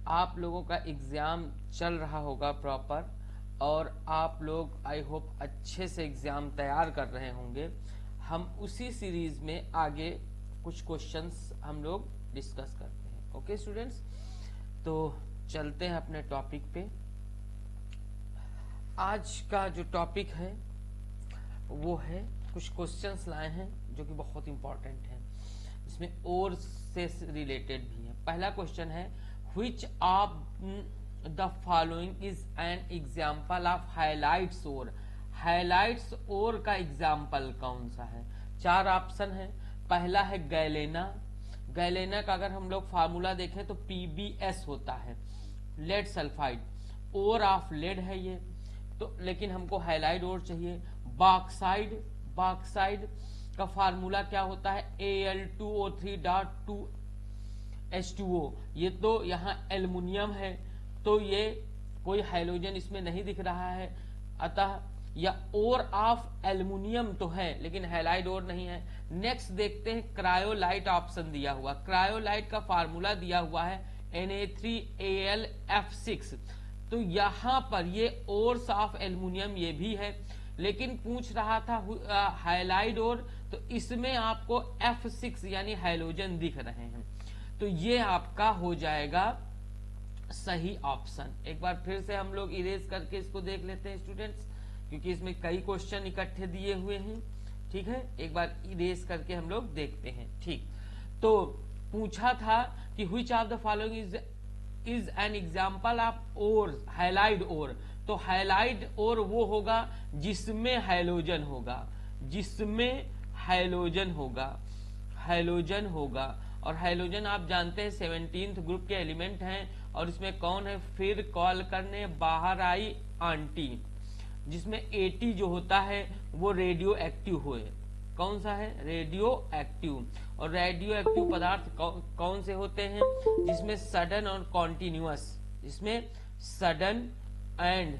आप लोगों का एग्ज़ाम चल रहा होगा प्रॉपर, और आप लोग आई होप अच्छे से एग्ज़ाम तैयार कर रहे होंगे। हम उसी सीरीज़ में आगे कुछ क्वेश्चंस हम लोग डिस्कस करते हैं। ओके स्टूडेंट्स, तो चलते हैं अपने टॉपिक पे। आज का जो टॉपिक है वो है, कुछ क्वेश्चंस लाए हैं जो कि बहुत इंपॉर्टेंट हैं, इसमें और से रिलेटेड भी है। पहला क्वेश्चन है, which of the following is an example of highlights और। हाइलाइट्स और का एग्जाम्पल कौन सा है? 4 ऑप्शन है। पहला है गैलेना। गैलेना का अगर हम लोग फार्मूला देखें तो PbS होता है, लेड सल्फाइड। और ऑफ लेड है ये तो, लेकिन हमको हाइलाइट और चाहिए। बॉक्साइड, बॉक्साइड का फार्मूला क्या होता है? Al2O3.2H2O। ये तो यहाँ एल्युमिनियम है, तो ये कोई हाइड्रोजन इसमें नहीं दिख रहा है, अतः या और ऑफ एल्युमिनियम तो है लेकिन हैलाइड और नहीं है। नेक्स्ट देखते हैं, क्रायोलाइट ऑप्शन दिया हुआ। क्रायोलाइट का फार्मूला दिया हुआ है Na3Al(F6)। तो यहां पर ये ओर्स ऑफ एल्युमिनियम ये भी है, लेकिन पूछ रहा था हाइलाइड और, तो इसमें आपको F6 यानी हाइड्रोजन दिख रहे हैं, तो ये आपका हो जाएगा सही ऑप्शन। एक बार फिर से हम लोग इरेज करके इसको देख लेते हैं स्टूडेंट्स, क्योंकि इसमें कई क्वेश्चन इकट्ठे दिए हुए हैं। ठीक है, एक बार इरेज करके हम लोग देखते हैं। ठीक, तो पूछा था कि which of the following is an example of ore, halide ore. तो हाइलाइड ओर वो होगा जिसमें हाइड्रोजन होगा, जिसमें हाइड्रोजन होगा, हाइड्रोजन होगा। और हाइड्रोजन आप जानते हैं 17th ग्रुप के एलिमेंट हैं, और इसमें कौन है? फिर कॉल करने बाहर आई आंटी, जिसमें 80 जो होता है वो रेडियो एक्टिव हुए। कौन सा है? Radio active. और रेडियो एक्टिव पदार्थ कौन से होते हैं? जिसमें सडन और कॉन्टिन्यूअस, जिसमें सडन एंड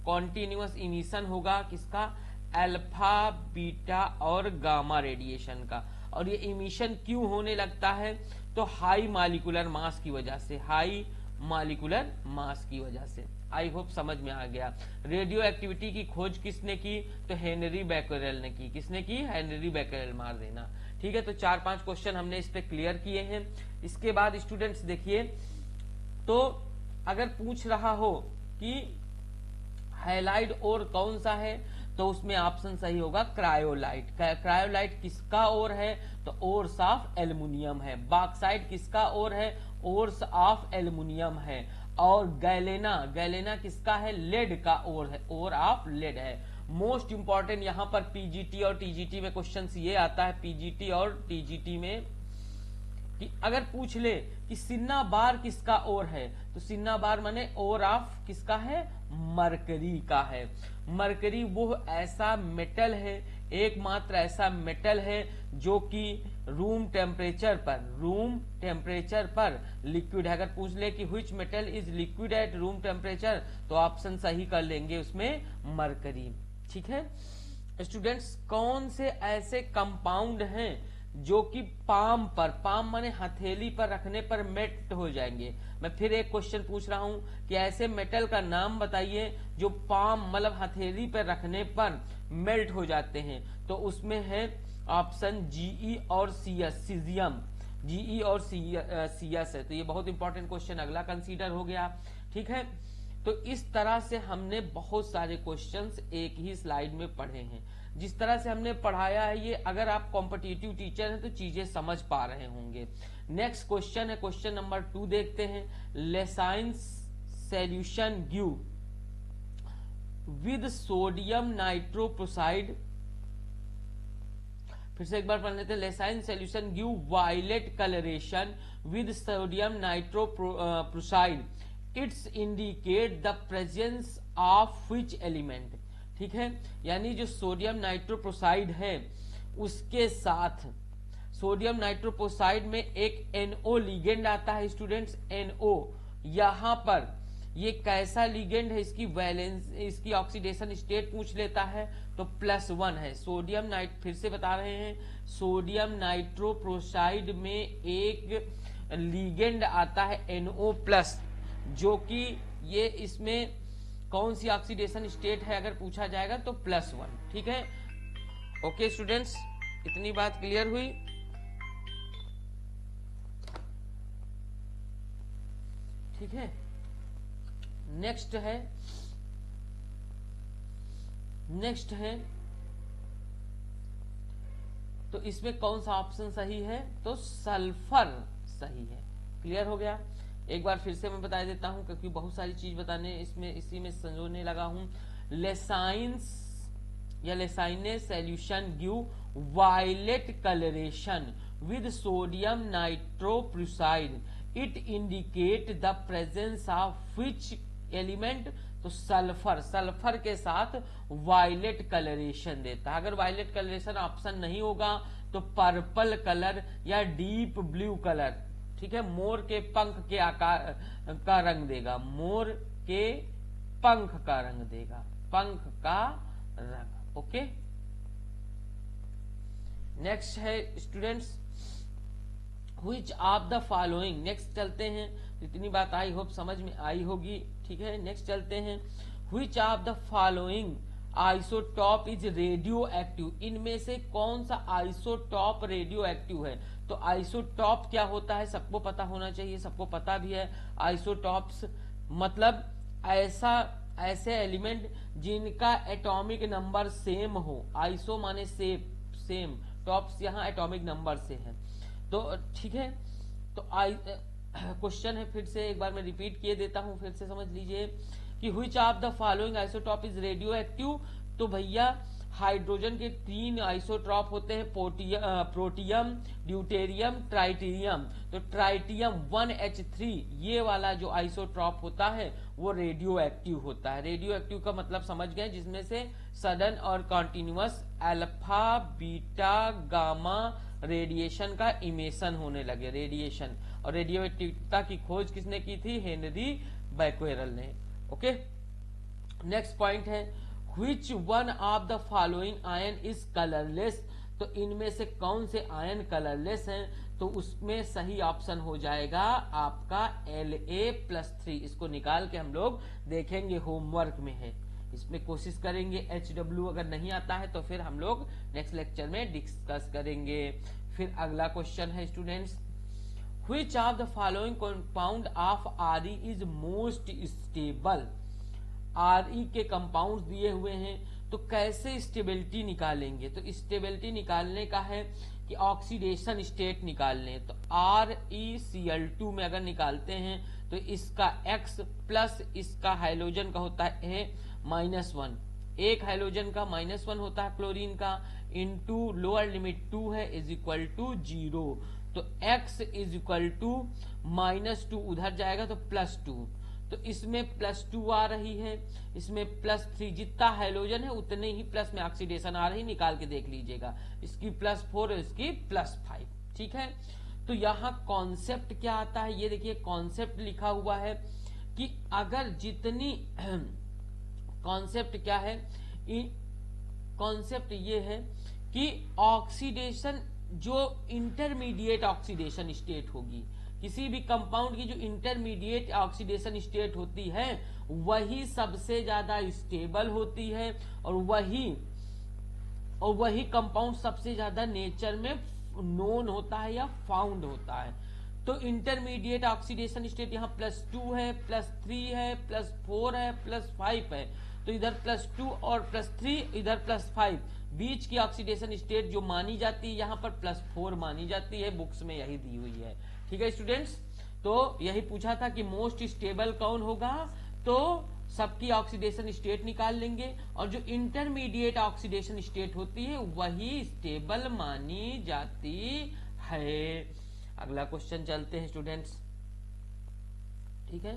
कॉन्टिन्यूअस इमिशन होगा किसका? अल्फा, बीटा और गामा रेडिएशन का। और ये इमिशन क्यों होने लगता है? तो हाई मॉलिक्यूलर मास की वजह से, हाई मॉलिक्यूलर मास की वजह से। आई होप समझ में आ गया। रेडियो एक्टिविटी की खोज किसने की? तो हेनरी बैकरेल ने की। किसने की? हेनरी बैकरेल, मार देना। ठीक है, तो 4-5 क्वेश्चन हमने इस पे क्लियर किए हैं। इसके बाद स्टूडेंट्स देखिए, तो अगर पूछ रहा हो कि हाइलाइट और कौन सा है, तो उसमें ऑप्शन सही होगा क्रायोलाइट। क्रायोलाइट किसका और है? तो ओर्स ऑफ एल्युमिनियम है। बॉक्साइट किसका और है? ओर्स ऑफ एल्युमिनियम है। और गैलेना, गैलेना किसका है? लेड का और है, ओर ऑफ लेड है। मोस्ट इंपॉर्टेंट यहां पर पीजीटी और टीजीटी में क्वेश्चन ये आता है, पीजीटी और टीजीटी में, कि अगर पूछ ले कि सिन्ना बार किसका और है, तो सिन्ना बार माने और ऑफ किसका है? मरकरी का है। मरकरी वो ऐसा मेटल है, एकमात्र ऐसा मेटल है जो कि रूम टेम्परेचर पर, रूम टेम्परेचर पर लिक्विड है। अगर पूछ ले कि which metal is liquid at room temperature, तो ऑप्शन सही कर लेंगे उसमें मरकरी। ठीक है स्टूडेंट्स, कौन से ऐसे कंपाउंड हैं जो कि पाम पर, पाम माने हथेली पर रखने पर मेल्ट हो जाएंगे? मैं फिर एक क्वेश्चन पूछ रहा हूं कि ऐसे मेटल का नाम बताइए जो पाम मतलब हथेली पर रखने पर मेल्ट हो जाते हैं। तो उसमें है ऑप्शन जीई और सीएस, सीजियम। जीई और सीएस है, तो ये बहुत इंपॉर्टेंट क्वेश्चन अगला कंसीडर हो गया। ठीक है, तो इस तरह से हमने बहुत सारे क्वेश्चंस एक ही स्लाइड में पढ़े हैं। जिस तरह से हमने पढ़ाया है ये, अगर आप कॉम्पिटिटिव टीचर हैं तो चीजें समझ पा रहे होंगे। नेक्स्ट क्वेश्चन है, क्वेश्चन नंबर 2 देखते हैं। Lassaigne's solution give with sodium nitroprusside, फिर से एक बार पढ़ लेते हैं। Lassaigne solution give violet colouration with sodium nitroprusside, it's indicate the presence of which element. ठीक है, यानी जो सोडियम नाइट्रोप्रोसाइड है उसके साथ, सोडियम नाइट्रोप्रोसाइड में एक NO लिगेंड आता है स्टूडेंट्स, NO। यहां पर ये कैसा लिगेंड है, इसकी वैलेंस, इसकी ऑक्सीडेशन स्टेट पूछ लेता है, तो +1 है। सोडियम नाइट, फिर से बता रहे हैं, सोडियम नाइट्रोप्रोसाइड में एक लिगेंड आता है NO+, जो कि ये इसमें कौन सी ऑक्सीडेशन स्टेट है अगर पूछा जाएगा तो +1। ठीक है, ओके स्टूडेंट्स, इतनी बात क्लियर हुई। ठीक है, नेक्स्ट है तो इसमें कौन सा ऑप्शन सही है, तो सल्फर सही है। क्लियर हो गया। एक बार फिर से मैं बता देता हूं क्योंकि बहुत सारी चीज बताने इसमें इसी में संजोने लगा हूं। लेसाइंस या Lassaigne solution give violet colouration with sodium nitroprusside, it indicate the presence of which element, तो सल्फर के साथ वायलेट कलरेशन देता है। अगर वायलेट कलरेशन ऑप्शन नहीं होगा तो पर्पल कलर या डीप ब्लू कलर, ठीक है, मोर के पंख के आकार का रंग देगा, मोर के पंख का रंग देगा, पंख का रंग। ओके, नेक्स्ट है students, which of the following, next चलते हैं, इतनी बात आई होप समझ में आई होगी। ठीक है, नेक्स्ट चलते हैं, which of the following isotope is radio active, इनमें से कौन सा आइसोटॉप रेडियो एक्टिव है। तो आइसोटॉप क्या होता है सबको पता होना चाहिए, सबको पता भी है। आइसोटॉप्स मतलब ऐसे एलिमेंट जिनका एटॉमिक नंबर सेम हो, आइसो माने सेम, टॉप्स यहाँ एटॉमिक नंबर से है। तो ठीक है, तो क्वेश्चन है, फिर से एक बार मैं रिपीट किए देता हूं, फिर से समझ लीजिए कि which of the following isotope is radio active. तो भैया हाइड्रोजन के 3 आइसोटॉप होते हैं, प्रोटियम, ड्यूटेरियम, ट्राइटियम। तो ट्राइटियम 1H3 ये वाला जो आइसोटॉप होता है वो रेडियो एक्टिव होता है। रेडियो एक्टिव का मतलब समझ गए, जिसमें से सडन और continuous alpha beta gamma radiation का इमेशन होने लगे, रेडिएशन। और रेडियो एक्टिविटी की खोज किसने की थी, हेनरी बैक्वेरल ने। ओके, नेक्स्ट पॉइंट है, which one of the following ion is colourless, तो इनमें से कौन से आयन कलरलेस हैं, तो उसमें सही ऑप्शन हो जाएगा आपका La+3। इसको निकाल के हम लोग देखेंगे, होमवर्क में है, इसमें कोशिश करेंगे। HW अगर नहीं आता है तो फिर हम लोग नेक्स्ट लेक्चर में डिस्कस करेंगे। फिर अगला क्वेश्चन है students, which of the following compound of Re is most stable. Re के कंपाउंड दिए हुए हैं, तो कैसे स्टेबिलिटी निकालेंगे, तो स्टेबिलिटी निकालने का है कि ऑक्सीडेशन स्टेट निकालने। तो ReCl2 में अगर निकालते हैं तो इसका X प्लस इसका हाइड्रोजन का होता है -1, एक हाइड्रोजन का -1 होता है क्लोरीन का, इंटू लोअर लिमिट 2 है इज इक्वल टू 0। तो X इज इक्वल टू -2 उधर जाएगा तो +2, तो इसमें +2 आ रही है, इसमें +3, जितना हाइड्रोजन है उतने ही प्लस में ऑक्सीडेशन आ रही, निकाल के देख लीजिएगा, इसकी +4 और इसकी +5। ठीक है, तो यहाँ कॉन्सेप्ट क्या आता है, ये देखिए कॉन्सेप्ट लिखा हुआ है कि अगर जितनी कॉन्सेप्ट क्या है, कॉन्सेप्ट ये है कि ऑक्सीडेशन जो इंटरमीडिएट ऑक्सीडेशन स्टेट होगी, किसी भी कंपाउंड की जो इंटरमीडिएट ऑक्सीडेशन स्टेट होती है वही सबसे ज्यादा स्टेबल होती है, और वही कंपाउंड सबसे ज्यादा नेचर में नोन होता है या फाउंड होता है। तो इंटरमीडिएट ऑक्सीडेशन स्टेट यहाँ +2 है, +3 है, +4 है, +5 है। तो इधर +2 और +3, इधर +5, बीच की ऑक्सीडेशन स्टेट जो मानी जाती है यहाँ पर +4 मानी जाती है, बुक्स में यही दी हुई है। ठीक है स्टूडेंट्स, तो यही पूछा था कि मोस्ट स्टेबल कौन होगा, तो सबकी ऑक्सीडेशन स्टेट निकाल लेंगे, और जो इंटरमीडिएट ऑक्सीडेशन स्टेट होती है वही स्टेबल मानी जाती है। अगला क्वेश्चन चलते हैं स्टूडेंट्स। ठीक है,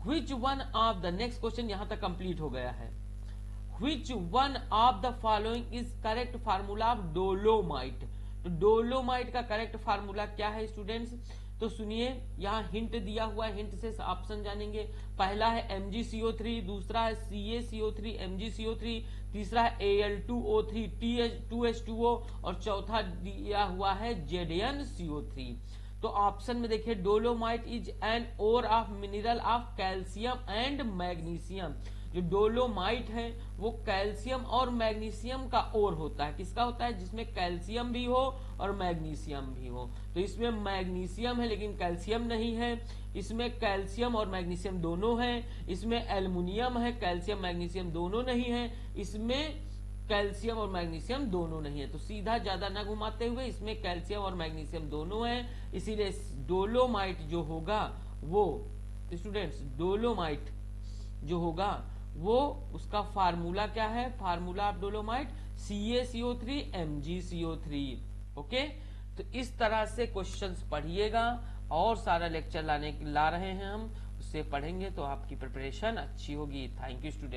which one of the, next question यहां तक कंप्लीट हो गया है। Which one of the following is correct formula of dolomite. तो डोलोमाइट का करेक्ट फार्मूला क्या है स्टूडेंट्स, तो सुनिए, यहाँ हिंट दिया हुआ है, हिंट से ऑप्शन जानेंगे। पहला है MgCO3, दूसरा है CaCO3 MgCO3, तीसरा है Al2O3 2H2O, और चौथा दिया हुआ है ZnCO3। तो ऑप्शन में देखिए dolomite is an ore of mineral of calcium and magnesium. जो डोलोमाइट है वो कैल्शियम और मैग्नीशियम का ओर होता है। किसका होता है? जिसमें कैल्शियम भी हो और मैग्नीशियम भी हो। तो इसमें मैग्नीशियम है लेकिन कैल्शियम नहीं है, इसमें कैल्शियम और मैग्नीशियम दोनों हैं, इसमें एल्युमिनियम है, कैल्शियम मैग्नीशियम दोनों नहीं है, इसमें कैल्शियम और मैग्नीशियम दोनों नहीं है। तो सीधा ज्यादा ना घुमाते हुए इसमें कैल्शियम और मैग्नीशियम दोनों है, इसीलिए डोलोमाइट जो होगा वो स्टूडेंट्स, डोलोमाइट जो होगा वो उसका फार्मूला क्या है? Formula of dolomite CaCO3 MgCO3। Okay, तो इस तरह से क्वेश्चंस पढ़िएगा और सारा लेक्चर ला रहे हैं हम, उससे पढ़ेंगे तो आपकी प्रिपरेशन अच्छी होगी। Thank you student.